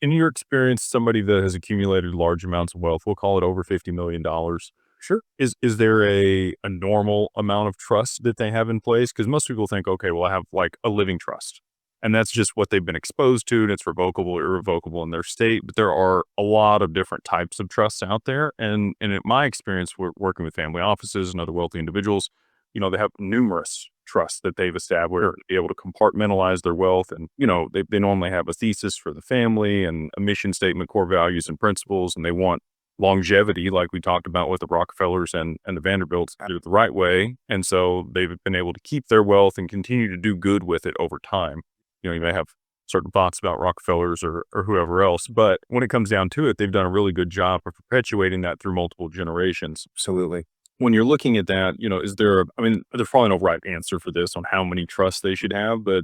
in your experience, somebody that has accumulated large amounts of wealth, we'll call it over $50 million. Sure. Is there a normal amount of trust that they have in place? Because most people think, okay, well, I have like a living trust, and that's just what they've been exposed to, and it's revocable or irrevocable in their state. But there are a lot of different types of trusts out there, and in my experience, we're working with family offices and other wealthy individuals. They have numerous trusts that they've established to be able to compartmentalize their wealth, and they normally have a thesis for the family and a mission statement, core values and principles, and they want longevity, like we talked about with the Rockefellers and the Vanderbilts, do it the right way. And so they've been able to keep their wealth and continue to do good with it over time. You may have certain thoughts about Rockefellers or whoever else, but when it comes down to it, they've done a really good job of perpetuating that through multiple generations. Absolutely. When you're looking at that, there's probably no right answer for this on how many trusts they should have, but,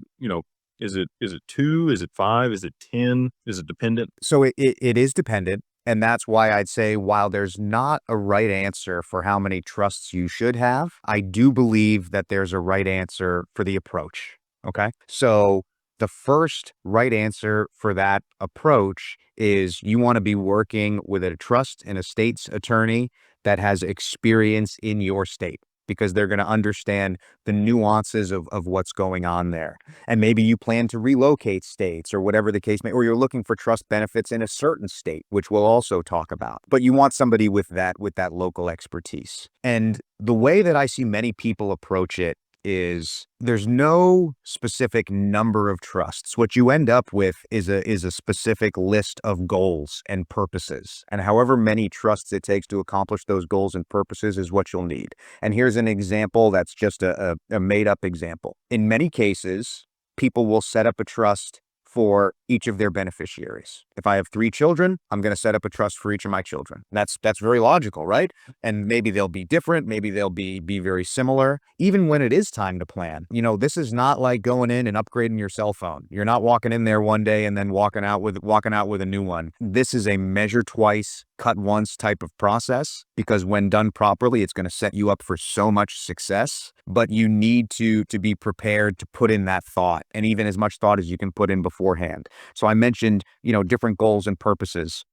is it two? Is it five? Is it 10? Is it dependent? So it is dependent. And that's why I'd say while there's not a right answer for how many trusts you should have, I do believe that there's a right answer for the approach. Okay. So the first right answer for that approach is you want to be working with a trust and estates attorney that has experience in your state, because they're going to understand the nuances of what's going on there. And maybe you plan to relocate states or whatever the case may, or you're looking for trust benefits in a certain state, which we'll also talk about. But you want somebody with that local expertise. And the way that I see many people approach it is there's no specific number of trusts. What you end up with is a specific list of goals and purposes. And however many trusts it takes to accomplish those goals and purposes is what you'll need. And here's an example that's just a made up example. In many cases, people will set up a trust for each of their beneficiaries. If I have 3 children, I'm going to set up a trust for each of my children. That's very logical, right? And maybe they'll be different. Maybe they'll be very similar. Even when it is time to plan, this is not like going in and upgrading your cell phone. You're not walking in there one day and then walking out with a new one. This is a measure twice, cut once type of process, because when done properly, it's going to set you up for so much success. But you need to be prepared to put in that thought, and even as much thought as you can put in beforehand. So I mentioned, different goals and purposes.